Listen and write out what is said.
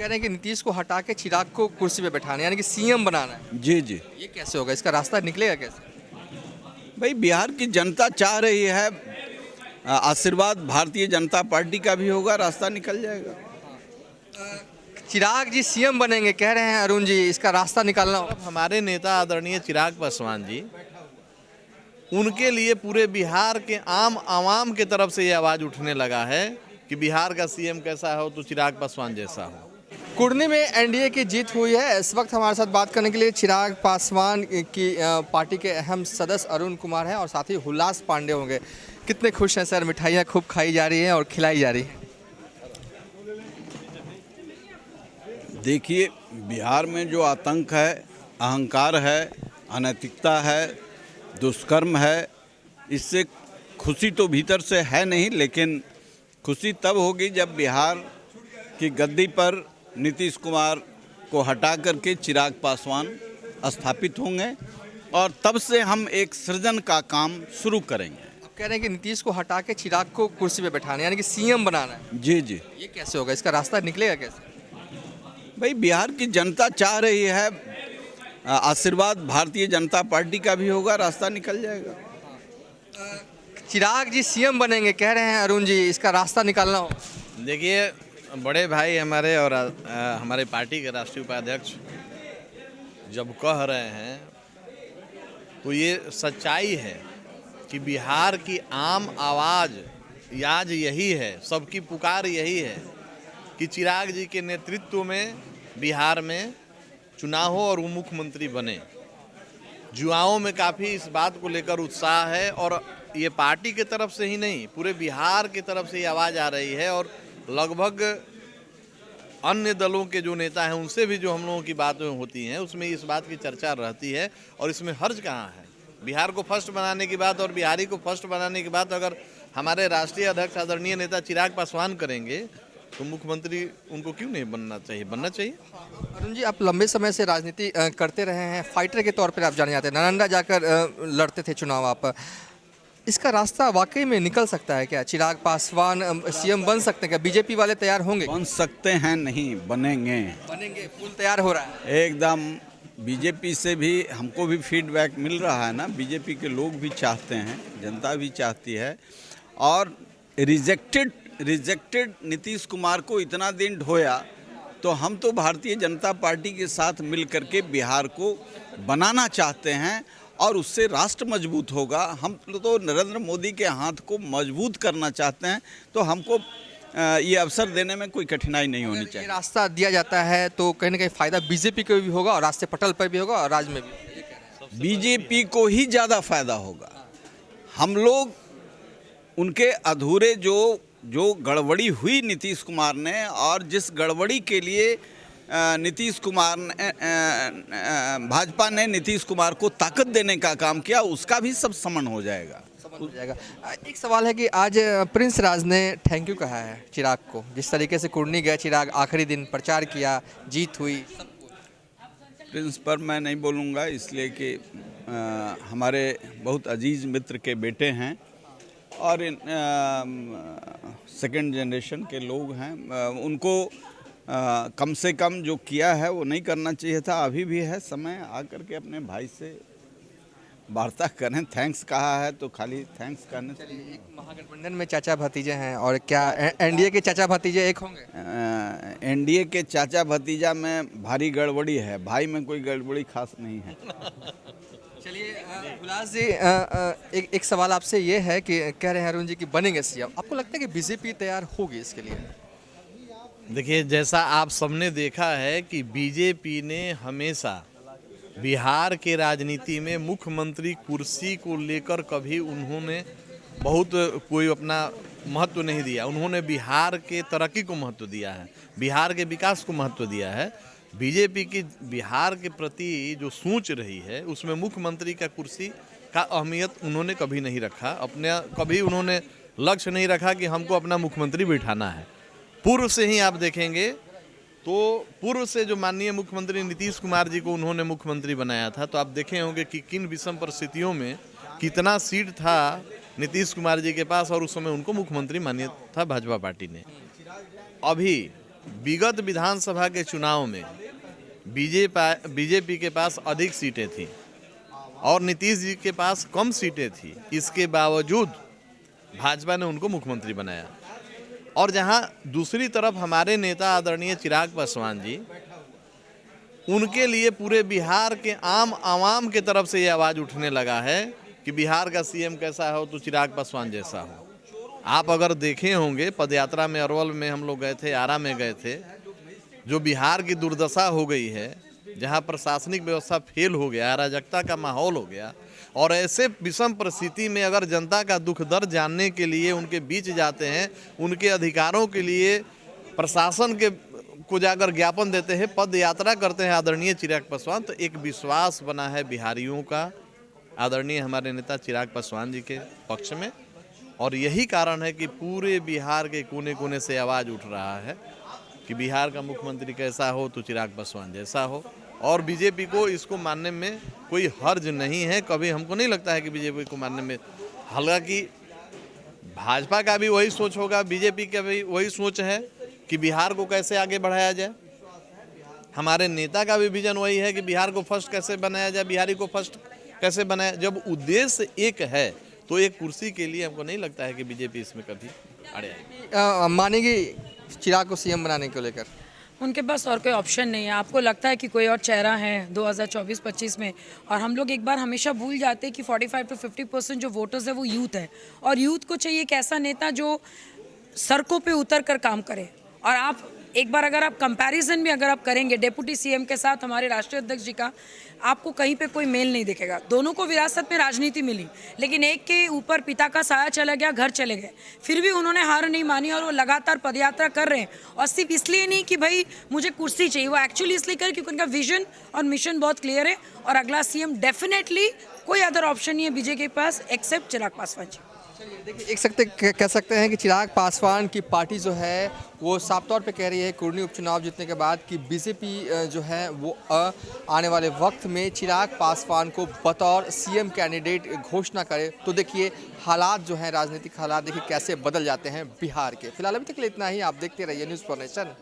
कह रहे हैं कि नीतीश को हटा के चिराग को कुर्सी पे बैठाना है, यानी कि सीएम बनाना है। जी जी। ये कैसे होगा, इसका रास्ता निकलेगा कैसे? भाई बिहार की जनता चाह रही है, आशीर्वाद भारतीय जनता पार्टी का भी होगा, रास्ता निकल जाएगा। चिराग जी सीएम बनेंगे कह रहे हैं अरुण जी, इसका रास्ता निकालना होगा। हमारे नेता आदरणीय चिराग पासवान जी, उनके लिए पूरे बिहार के आम आवाम के तरफ से ये आवाज़ उठने लगा है कि बिहार का सीएम कैसा हो तो चिराग पासवान जैसा हो। कुर्नी में एनडीए की जीत हुई है। इस वक्त हमारे साथ बात करने के लिए चिराग पासवान की पार्टी के अहम सदस्य अरुण कुमार हैं और साथ ही हुल्लास पांडे होंगे। कितने खुश हैं सर, मिठाइयाँ खूब खाई जा रही हैं और खिलाई जा रही हैं। देखिए, बिहार में जो आतंक है, अहंकार है, अनैतिकता है, दुष्कर्म है, इससे खुशी तो भीतर से है नहीं, लेकिन खुशी तब होगी जब बिहार की गद्दी पर नीतीश कुमार को हटा करके चिराग पासवान स्थापित होंगे और तब से हम एक सृजन का काम शुरू करेंगे। अब कह रहे हैं कि नीतीश को हटा के चिराग को कुर्सी पे बैठाना है, यानी कि सीएम बनाना है। जी जी। ये कैसे होगा, इसका रास्ता निकलेगा कैसे? भाई बिहार की जनता चाह रही है, आशीर्वाद भारतीय जनता पार्टी का भी होगा, रास्ता निकल जाएगा। चिराग जी सीएम बनेंगे कह रहे हैं अरुण जी, इसका रास्ता निकालना होगा। देखिए, बड़े भाई हमारे और हमारे पार्टी के राष्ट्रीय उपाध्यक्ष जब कह रहे हैं तो ये सच्चाई है कि बिहार की आम आवाज़ आज यही है, सबकी पुकार यही है कि चिराग जी के नेतृत्व में बिहार में चुनाव हो और वो मुख्यमंत्री बने। युवाओं में काफ़ी इस बात को लेकर उत्साह है और ये पार्टी की तरफ से ही नहीं, पूरे बिहार की तरफ से ये आवाज़ आ रही है और लगभग अन्य दलों के जो नेता हैं उनसे भी जो हम लोगों की बातें होती हैं उसमें इस बात की चर्चा रहती है। और इसमें हर्ज कहाँ है, बिहार को फर्स्ट बनाने की बात और बिहारी को फर्स्ट बनाने की बात अगर हमारे राष्ट्रीय अध्यक्ष आदरणीय नेता चिराग पासवान करेंगे तो मुख्यमंत्री उनको क्यों नहीं बनना चाहिए, बनना चाहिए। अरुण जी, आप लंबे समय से राजनीति करते रहे हैं, फाइटर के तौर पर आप जाने जाते हैं, नालंदा जाकर लड़ते थे चुनाव आप। इसका रास्ता वाकई में निकल सकता है क्या? चिराग पासवान सीएम बन सकते हैं क्या? बीजेपी वाले तैयार होंगे? बन सकते हैं, नहीं बनेंगे। बनेंगे, फुल तैयार हो रहा है एकदम। बीजेपी से भी हमको भी फीडबैक मिल रहा है ना, बीजेपी के लोग भी चाहते हैं, जनता भी चाहती है। और रिजेक्टेड नीतीश कुमार को इतना दिन ढोया तो हम तो भारतीय जनता पार्टी के साथ मिल करके बिहार को बनाना चाहते हैं और उससे राष्ट्र मजबूत होगा। हम तो नरेंद्र मोदी के हाथ को मजबूत करना चाहते हैं, तो हमको ये अवसर देने में कोई कठिनाई नहीं होनी चाहिए। रास्ता दिया जाता है तो कहीं ना कहीं फायदा बीजेपी को भी होगा और रास्ते पटल पर भी होगा और राज्य में भी। बीजेपी को ही ज़्यादा फायदा होगा। हम लोग उनके अधूरे जो गड़बड़ी हुई नीतीश कुमार ने, और जिस गड़बड़ी के लिए नीतीश कुमार ने भाजपा ने नीतीश कुमार को ताकत देने का काम किया, उसका भी सब समन हो जाएगा। हो जाएगा। एक सवाल है कि आज प्रिंस राज ने थैंक यू कहा है चिराग को, जिस तरीके से कुर्नी गया चिराग, आखिरी दिन प्रचार किया, जीत हुई। प्रिंस पर मैं नहीं बोलूँगा, इसलिए कि हमारे बहुत अजीज मित्र के बेटे हैं और सेकंड जनरेशन के लोग हैं। उनको कम से कम जो किया है वो नहीं करना चाहिए था। अभी भी है समय, आकर के अपने भाई से वार्ता करें। थैंक्स कहा है तो खाली थैंक्स करने से। एक महागठबंधन में चाचा भतीजे हैं, और क्या एनडीए के चाचा भतीजे एक होंगे? एनडीए के चाचा भतीजा में भारी गड़बड़ी है, भाई में कोई गड़बड़ी खास नहीं है। चलिए हुलास जी, एक सवाल आपसे ये है कि कह रहे हैं अरुण जी कि बनेंगे सीएम, आपको लगता है कि बीजेपी तैयार होगी इसके लिए? देखिए, जैसा आप सबने देखा है कि बीजेपी ने हमेशा बिहार के राजनीति में मुख्यमंत्री कुर्सी को लेकर कभी उन्होंने बहुत कोई अपना महत्व नहीं दिया। उन्होंने बिहार के तरक्की को महत्व दिया है, बिहार के विकास को महत्व दिया है। बीजेपी की बिहार के प्रति जो सोच रही है उसमें मुख्यमंत्री का कुर्सी का अहमियत उन्होंने कभी नहीं रखा। अपने कभी उन्होंने लक्ष्य नहीं रखा कि हमको अपना मुख्यमंत्री बैठाना है। पूर्व से ही आप देखेंगे तो पूर्व से जो माननीय मुख्यमंत्री नीतीश कुमार जी को उन्होंने मुख्यमंत्री बनाया था, तो आप देखे होंगे कि किन विषम परिस्थितियों में कितना सीट था नीतीश कुमार जी के पास और उस समय उनको मुख्यमंत्री मानिया था भाजपा पार्टी ने। अभी विगत विधानसभा के चुनाव में बीजेपी के पास अधिक सीटें थी और नीतीश जी के पास कम सीटें थी। इसके बावजूद भाजपा ने उनको मुख्यमंत्री बनाया। और जहां दूसरी तरफ हमारे नेता आदरणीय चिराग पासवान जी, उनके लिए पूरे बिहार के आम आवाम के तरफ से ये आवाज़ उठने लगा है कि बिहार का सीएम कैसा हो तो चिराग पासवान जैसा हो। आप अगर देखे होंगे पदयात्रा में अरवल में हम लोग गए थे, आरा में गए थे, जो बिहार की दुर्दशा हो गई है, जहां प्रशासनिक व्यवस्था फेल हो गया, अराजकता का माहौल हो गया, और ऐसे विषम परिस्थिति में अगर जनता का दुख दर्द जानने के लिए उनके बीच जाते हैं, उनके अधिकारों के लिए प्रशासन के को जाकर ज्ञापन देते हैं, पद यात्रा करते हैं आदरणीय चिराग पासवान, तो एक विश्वास बना है बिहारियों का आदरणीय हमारे नेता चिराग पासवान जी के पक्ष में। और यही कारण है कि पूरे बिहार के कोने कोने से आवाज़ उठ रहा है कि बिहार का मुख्यमंत्री कैसा हो तो चिराग पासवान जैसा हो। और बीजेपी को इसको मानने में कोई हर्ज नहीं है, कभी हमको नहीं लगता है कि बीजेपी को मानने में, हालांकि भाजपा का भी वही सोच होगा, बीजेपी का भी वही सोच है कि बिहार को कैसे आगे बढ़ाया जाए। हमारे नेता का भी विजन वही है कि बिहार को फर्स्ट कैसे बनाया जाए, बिहारी को फर्स्ट कैसे बनाया। जब उद्देश्य एक है तो एक कुर्सी के लिए हमको नहीं लगता है कि बीजेपी इसमें कभी अड़े आएगी। मानेंगे चिराग को सीएम बनाने को लेकर? उनके पास और कोई ऑप्शन नहीं है। आपको लगता है कि कोई और चेहरा है 2024-25 में, और हम लोग एक बार हमेशा भूल जाते हैं कि 45 to 50% जो वोटर्स है वो यूथ है, और यूथ को चाहिए एक ऐसा नेता जो सड़कों पे उतर कर काम करे। और आप एक बार अगर आप कंपैरिजन भी अगर आप करेंगे डेप्यूटी सीएम के साथ हमारे राष्ट्रीय अध्यक्ष जी का, आपको कहीं पे कोई मेल नहीं दिखेगा। दोनों को विरासत में राजनीति मिली, लेकिन एक के ऊपर पिता का साया चला गया, घर चले गए, फिर भी उन्होंने हार नहीं मानी और वो लगातार पदयात्रा कर रहे हैं। और सिर्फ इसलिए नहीं कि भाई मुझे कुर्सी चाहिए, वो एक्चुअली इसलिए कर क्योंकि उनका विजन और मिशन बहुत क्लियर है। और अगला सीएम डेफिनेटली कोई अदर ऑप्शन नहीं है बीजेपी के पास एक्सेप्ट चिराग पासवान जी। देखिए, कह सकते हैं कि चिराग पासवान की पार्टी जो है वो साफ तौर पे कह रही है कुर्नी उपचुनाव जीतने के बाद कि बीजेपी जो है वो आने वाले वक्त में चिराग पासवान को बतौर सीएम कैंडिडेट घोषणा करे। तो देखिए हालात जो हैं, राजनीतिक हालात देखिए कैसे बदल जाते हैं बिहार के। फिलहाल अभी तक के लिए इतना ही। आप देखते रहिए न्यूज़ फॉर नेशन।